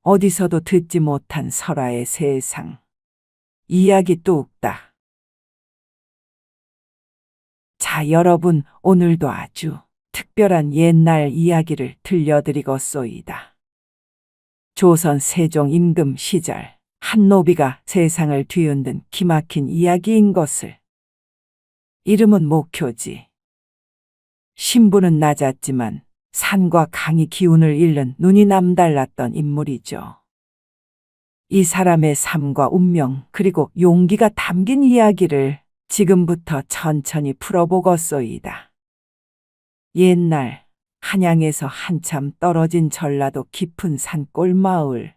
어디서도 듣지 못한 설화의 세상. 이야기 뚝딱. 자, 여러분, 오늘도 아주 특별한 옛날 이야기를 들려드리겠소이다. 조선 세종 임금 시절 한 노비가 세상을 뒤흔든 기막힌 이야기인 것을. 이름은 목효지. 신분은 낮았지만 산과 강이 기운을 잃는 눈이 남달랐던 인물이죠. 이 사람의 삶과 운명 그리고 용기가 담긴 이야기를 지금부터 천천히 풀어보겠소이다. 옛날 한양에서 한참 떨어진 전라도 깊은 산골 마을.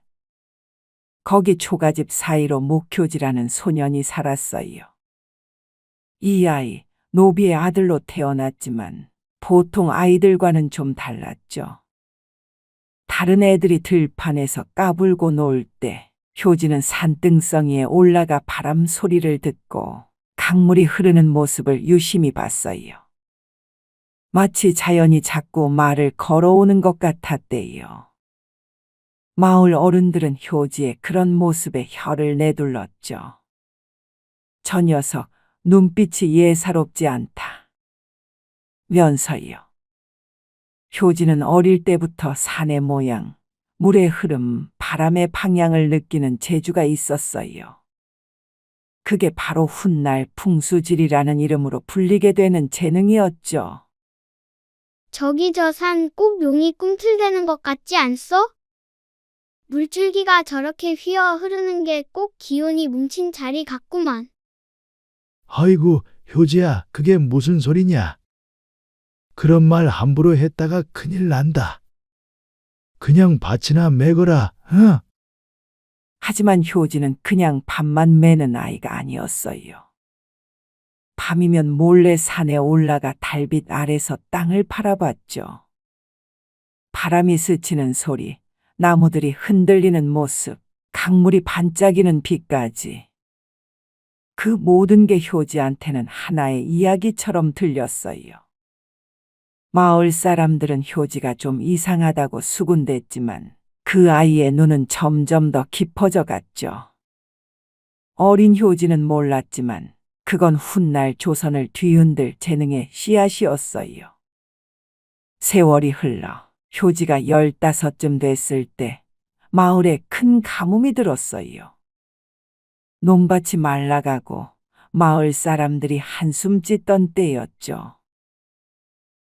거기 초가집 사이로 목효지라는 소년이 살았어요. 이 아이 노비의 아들로 태어났지만 보통 아이들과는 좀 달랐죠. 다른 애들이 들판에서 까불고 놀 때 효지는 산등성이에 올라가 바람 소리를 듣고 강물이 흐르는 모습을 유심히 봤어요. 마치 자연이 자꾸 말을 걸어오는 것 같았대요. 마을 어른들은 효지의 그런 모습에 혀를 내둘렀죠. 저 녀석 눈빛이 예사롭지 않다 면서요. 효지는 어릴 때부터 산의 모양, 물의 흐름, 바람의 방향을 느끼는 재주가 있었어요. 그게 바로 훗날 풍수질이라는 이름으로 불리게 되는 재능이었죠. 저기 저 산 꼭 용이 꿈틀대는 것 같지 않소? 물줄기가 저렇게 휘어 흐르는 게 꼭 기운이 뭉친 자리 같구만. 아이고, 효지야, 그게 무슨 소리냐? 그런 말 함부로 했다가 큰일 난다. 그냥 밭이나 매거라, 어? 하지만 효지는 그냥 밥만 매는 아이가 아니었어요. 밤이면 몰래 산에 올라가 달빛 아래서 땅을 바라봤죠. 바람이 스치는 소리, 나무들이 흔들리는 모습, 강물이 반짝이는 빛까지. 그 모든 게 효지한테는 하나의 이야기처럼 들렸어요. 마을 사람들은 효지가 좀 이상하다고 수군댔지만 그 아이의 눈은 점점 더 깊어져 갔죠. 어린 효지는 몰랐지만 그건 훗날 조선을 뒤흔들 재능의 씨앗이었어요. 세월이 흘러 효지가 15쯤 됐을 때 마을에 큰 가뭄이 들었어요. 논밭이 말라가고 마을 사람들이 한숨 짓던 때였죠.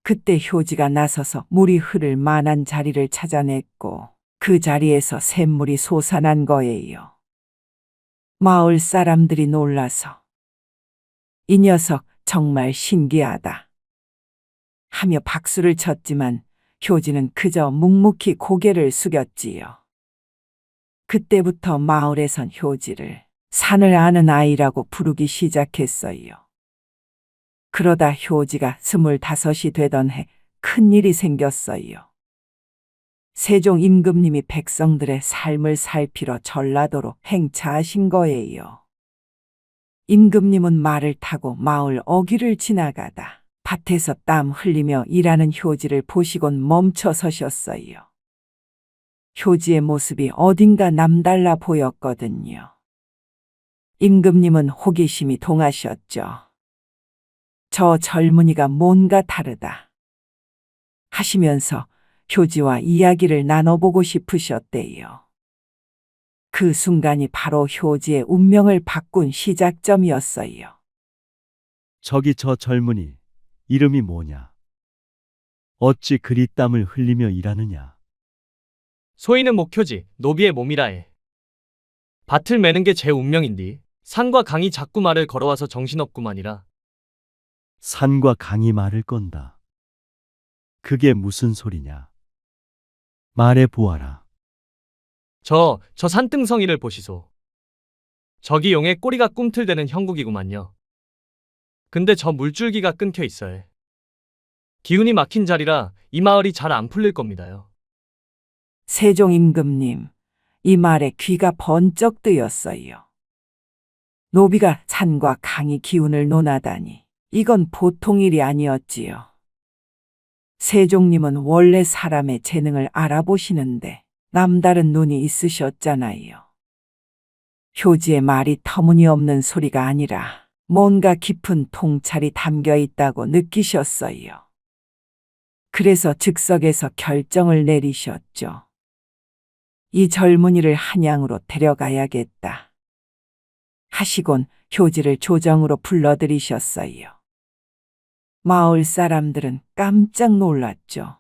그때 효지가 나서서 물이 흐를 만한 자리를 찾아냈고 그 자리에서 샘물이 솟아난 거예요. 마을 사람들이 놀라서 이 녀석 정말 신기하다 하며 박수를 쳤지만 효지는 그저 묵묵히 고개를 숙였지요. 그때부터 마을에선 효지를 산을 아는 아이라고 부르기 시작했어요. 그러다 효지가 25이 되던 해 큰일이 생겼어요. 세종 임금님이 백성들의 삶을 살피러 전라도로 행차하신 거예요. 임금님은 말을 타고 마을 어귀를 지나가다 밭에서 땀 흘리며 일하는 효지를 보시곤 멈춰 서셨어요. 효지의 모습이 어딘가 남달라 보였거든요. 임금님은 호기심이 동하셨죠. 저 젊은이가 뭔가 다르다 하시면서 효지와 이야기를 나눠보고 싶으셨대요. 그 순간이 바로 효지의 운명을 바꾼 시작점이었어요. 저기 저 젊은이, 이름이 뭐냐? 어찌 그리 땀을 흘리며 일하느냐? 소인은 목효지, 노비의 몸이라 해. 밭을 매는 게 제 운명인디. 산과 강이 자꾸 말을 걸어와서 정신없구만이라. 산과 강이 말을 건다. 그게 무슨 소리냐? 말해 보아라. 저 산등성이를 보시소. 저기 용의 꼬리가 꿈틀대는 형국이구만요. 근데 저 물줄기가 끊겨 있어요. 기운이 막힌 자리라 이 마을이 잘 안 풀릴 겁니다요. 세종 임금님, 이 말에 귀가 번쩍 뜨였어요. 노비가 산과 강이 기운을 논하다니 이건 보통 일이 아니었지요. 세종님은 원래 사람의 재능을 알아보시는데 남다른 눈이 있으셨잖아요. 효지의 말이 터무니없는 소리가 아니라 뭔가 깊은 통찰이 담겨 있다고 느끼셨어요. 그래서 즉석에서 결정을 내리셨죠. 이 젊은이를 한양으로 데려가야겠다. 하시곤 효지를 조정으로 불러들이셨어요. 마을 사람들은 깜짝 놀랐죠.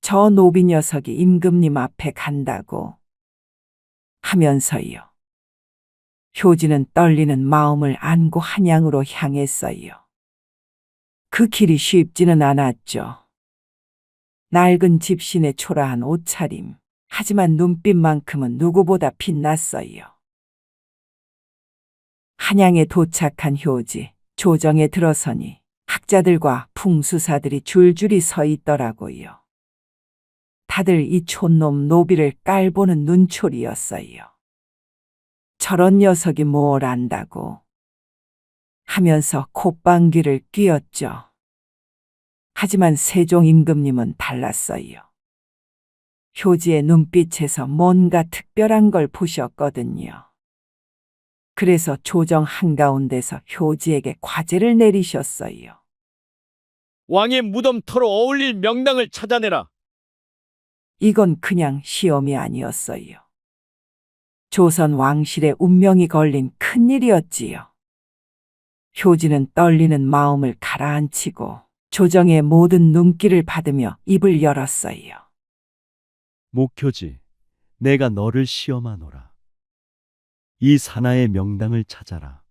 저 노비 녀석이 임금님 앞에 간다고 하면서요. 효지는 떨리는 마음을 안고 한양으로 향했어요. 그 길이 쉽지는 않았죠. 낡은 집신의 초라한 옷차림, 하지만 눈빛만큼은 누구보다 빛났어요. 한양에 도착한 효지, 조정에 들어서니 학자들과 풍수사들이 줄줄이 서 있더라고요. 다들 이 촌놈 노비를 깔보는 눈초리였어요. 저런 녀석이 뭘 안다고 하면서 콧방귀를 뀌었죠. 하지만 세종 임금님은 달랐어요. 효지의 눈빛에서 뭔가 특별한 걸 보셨거든요. 그래서 조정 한가운데서 효지에게 과제를 내리셨어요. 왕의 무덤터로 어울릴 명당을 찾아내라. 이건 그냥 시험이 아니었어요. 조선 왕실의 운명이 걸린 큰일이었지요. 효지는 떨리는 마음을 가라앉히고 조정의 모든 눈길을 받으며 입을 열었어요. 목효지, 내가 너를 시험하노라. 이 산하의 명당을 찾아라.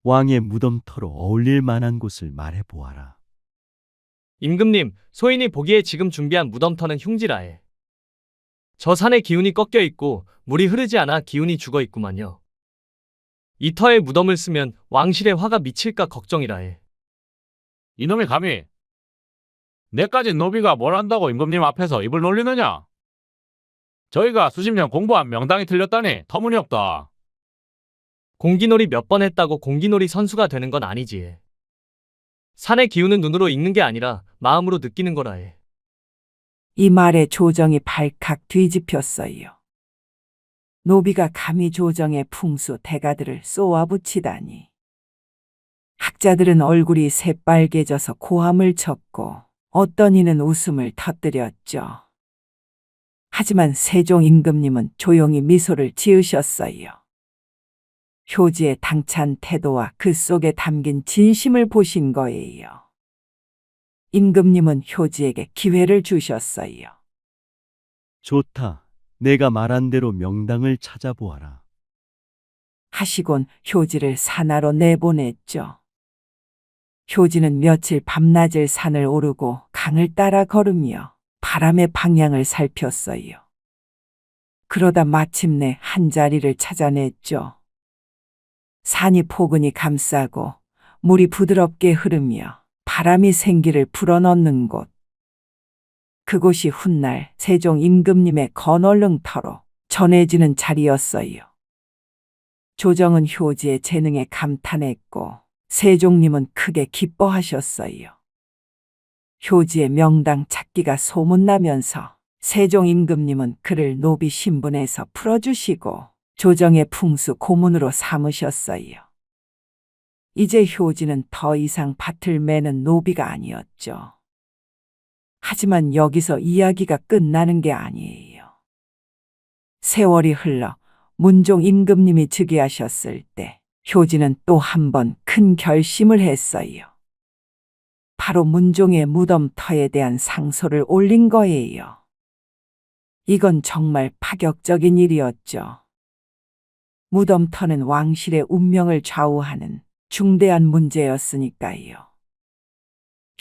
왕의 무덤터로 어울릴 만한 곳을 말해 보아라. 임금님, 소인이 보기에 지금 준비한 무덤터는 흉지라에. 저 산에 기운이 꺾여 있고 물이 흐르지 않아 기운이 죽어 있구만요. 이 터에 무덤을 쓰면 왕실의 화가 미칠까 걱정이라에. 이놈이 감히 내까지 노비가 뭘 안다고 임금님 앞에서 입을 놀리느냐? 저희가 수십 년 공부한 명당이 틀렸다니 터무니없다. 공기놀이 몇 번 했다고 공기놀이 선수가 되는 건 아니지. 산의 기운은 눈으로 읽는 게 아니라 마음으로 느끼는 거라에. 이 말에 조정이 발칵 뒤집혔어요. 노비가 감히 조정의 풍수 대가들을 쏘아붙이다니. 학자들은 얼굴이 새빨개져서 고함을 쳤고 어떤 이는 웃음을 터뜨렸죠. 하지만 세종 임금님은 조용히 미소를 지으셨어요. 효지의 당찬 태도와 그 속에 담긴 진심을 보신 거예요. 임금님은 효지에게 기회를 주셨어요. 좋다. 내가 말한 대로 명당을 찾아보아라. 하시곤 효지를 산하로 내보냈죠. 효지는 며칠 밤낮을 산을 오르고 강을 따라 걸으며 바람의 방향을 살폈어요. 그러다 마침내 한 자리를 찾아냈죠. 산이 포근히 감싸고 물이 부드럽게 흐르며 바람이 생기를 불어넣는 곳. 그곳이 훗날 세종 임금님의 건얼릉터로 전해지는 자리였어요. 조정은 효지의 재능에 감탄했고 세종님은 크게 기뻐하셨어요. 효지의 명당 찾기가 소문나면서 세종 임금님은 그를 노비 신분에서 풀어주시고 조정의 풍수 고문으로 삼으셨어요. 이제 효지는 더 이상 밭을 매는 노비가 아니었죠. 하지만 여기서 이야기가 끝나는 게 아니에요. 세월이 흘러 문종 임금님이 즉위하셨을 때 효지는 또 한 번 큰 결심을 했어요. 바로 문종의 무덤터에 대한 상소를 올린 거예요. 이건 정말 파격적인 일이었죠. 무덤터는 왕실의 운명을 좌우하는 중대한 문제였으니까요.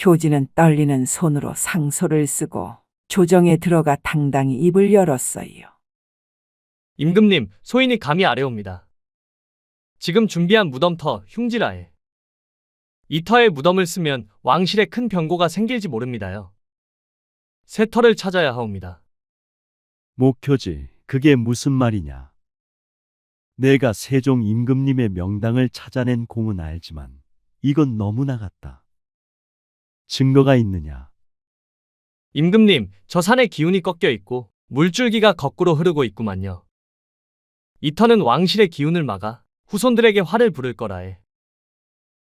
효지는 떨리는 손으로 상소를 쓰고 조정에 들어가 당당히 입을 열었어요. 임금님, 소인이 감히 아뢰옵니다. 지금 준비한 무덤터 흉지라에. 이 터에 무덤을 쓰면 왕실에 큰 병고가 생길지 모릅니다요. 새 터를 찾아야 하옵니다. 목효지, 그게 무슨 말이냐? 내가 세종 임금님의 명당을 찾아낸 공은 알지만 이건 너무 나갔다. 증거가 있느냐? 임금님, 저 산에 기운이 꺾여 있고 물줄기가 거꾸로 흐르고 있구만요. 이 터는 왕실의 기운을 막아 후손들에게 화를 부를 거라 해.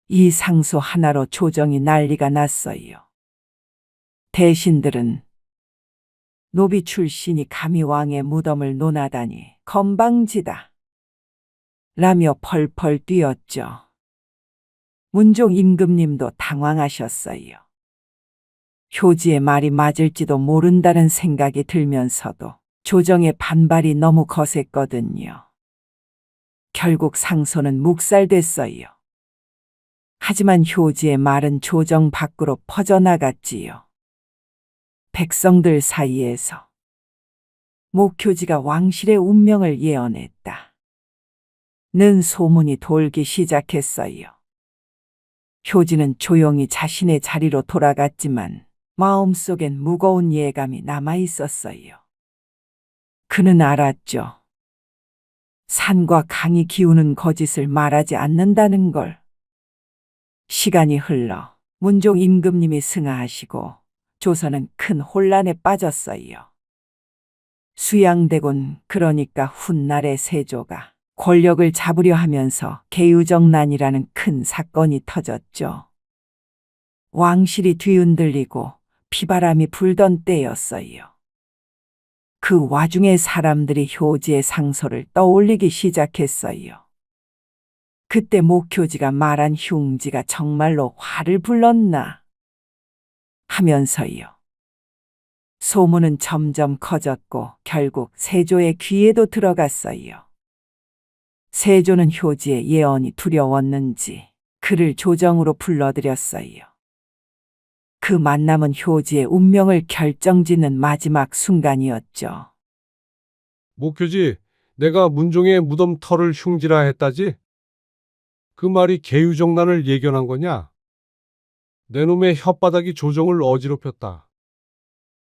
이 상소 하나로 조정이 난리가 났어요. 대신들은 노비 출신이 감히 왕의 무덤을 논하다니 건방지다 라며 펄펄 뛰었죠. 문종 임금님도 당황하셨어요. 효지의 말이 맞을지도 모른다는 생각이 들면서도 조정의 반발이 너무 거셌거든요. 결국 상소는 묵살됐어요. 하지만 효지의 말은 조정 밖으로 퍼져나갔지요. 백성들 사이에서 목효지가 왕실의 운명을 예언했다 는 소문이 돌기 시작했어요. 효지는 조용히 자신의 자리로 돌아갔지만 마음속엔 무거운 예감이 남아 있었어요. 그는 알았죠. 산과 강이 기우는 거짓을 말하지 않는다는 걸. 시간이 흘러 문종 임금님이 승하하시고 조선은 큰 혼란에 빠졌어요. 수양대군, 그러니까 훗날의 세조가 권력을 잡으려 하면서 계유정난이라는 큰 사건이 터졌죠. 왕실이 뒤흔들리고 피바람이 불던 때였어요. 그 와중에 사람들이 효지의 상소를 떠올리기 시작했어요. 그때 목효지가 말한 흉지가 정말로 화를 불렀나 하면서요. 소문은 점점 커졌고 결국 세조의 귀에도 들어갔어요. 세조는 효지의 예언이 두려웠는지 그를 조정으로 불러들였어요. 그 만남은 효지의 운명을 결정짓는 마지막 순간이었죠. 목효지, 내가 문종의 무덤 터를 흉지라 했다지? 그 말이 계유정난을 예견한 거냐? 내 놈의 혓바닥이 조정을 어지럽혔다.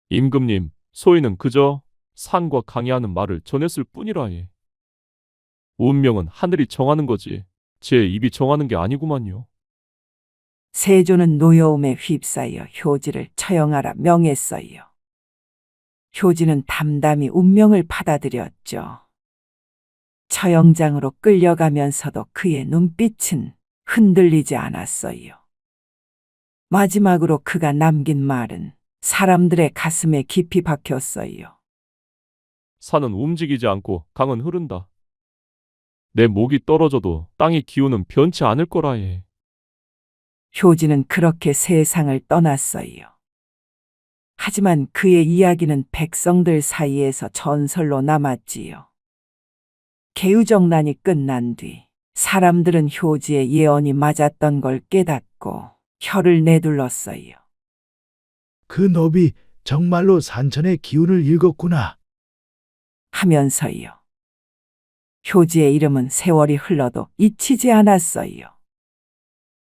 임금님, 소인은 그저 산과 강이 하는 말을 전했을 뿐이라 해. 운명은 하늘이 정하는 거지 제 입이 정하는 게 아니구만요. 세조는 노여움에 휩싸여 효지를 처형하라 명했어요. 효지는 담담히 운명을 받아들였죠. 처형장으로 끌려가면서도 그의 눈빛은 흔들리지 않았어요. 마지막으로 그가 남긴 말은 사람들의 가슴에 깊이 박혔어요. 산은 움직이지 않고 강은 흐른다. 내 목이 떨어져도 땅의 기운은 변치 않을 거라 해. 효지는 그렇게 세상을 떠났어요. 하지만 그의 이야기는 백성들 사이에서 전설로 남았지요. 계유정난이 끝난 뒤 사람들은 효지의 예언이 맞았던 걸 깨닫고 혀를 내둘렀어요. 그 노비 정말로 산천의 기운을 읽었구나. 하면서요. 효지의 이름은 세월이 흘러도 잊히지 않았어요.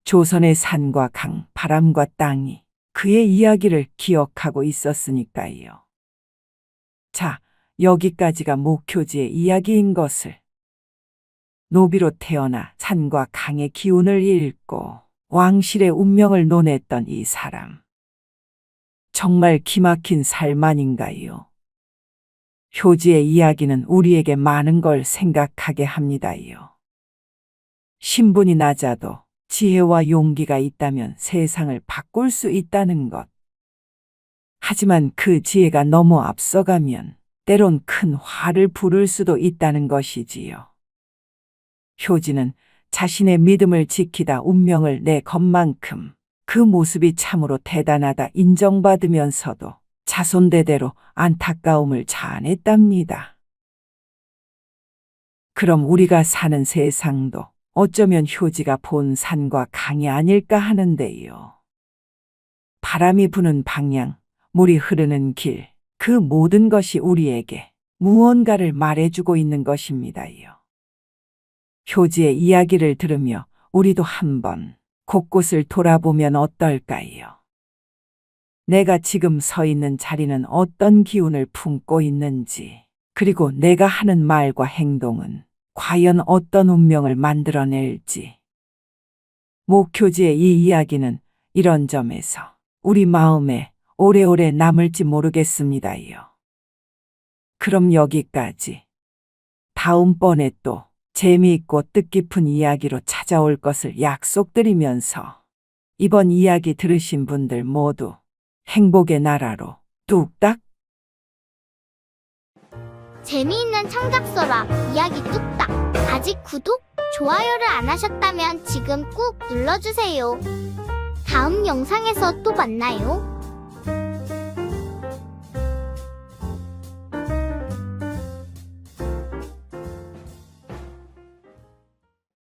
조선의 산과 강, 바람과 땅이 그의 이야기를 기억하고 있었으니까요. 자, 여기까지가 목효지의 이야기인 것을. 노비로 태어나 산과 강의 기운을 읽고 왕실의 운명을 논했던 이 사람. 정말 기막힌 삶 아닌가요? 효지의 이야기는 우리에게 많은 걸 생각하게 합니다요. 신분이 낮아도 지혜와 용기가 있다면 세상을 바꿀 수 있다는 것. 하지만 그 지혜가 너무 앞서가면 때론 큰 화를 부를 수도 있다는 것이지요. 효지는 자신의 믿음을 지키다 운명을 내 것만큼 그 모습이 참으로 대단하다 인정받으면서도 자손대대로 안타까움을 자아냈답니다. 그럼 우리가 사는 세상도 어쩌면 효지가 본 산과 강이 아닐까 하는데요. 바람이 부는 방향, 물이 흐르는 길, 그 모든 것이 우리에게 무언가를 말해주고 있는 것입니다요. 효지의 이야기를 들으며 우리도 한번 곳곳을 돌아보면 어떨까요? 내가 지금 서 있는 자리는 어떤 기운을 품고 있는지, 그리고 내가 하는 말과 행동은 과연 어떤 운명을 만들어낼지. 목효지의 이 이야기는 이런 점에서 우리 마음에 오래오래 남을지 모르겠습니다요. 그럼 여기까지. 다음번에 또 재미있고 뜻깊은 이야기로 찾아올 것을 약속드리면서 이번 이야기 들으신 분들 모두 행복의 나라로 뚝딱. 재미있는 창작서라 이야기 뚝딱. 아직 구독, 좋아요를 안 하셨다면 지금 꾹 눌러주세요. 다음 영상에서 또 만나요.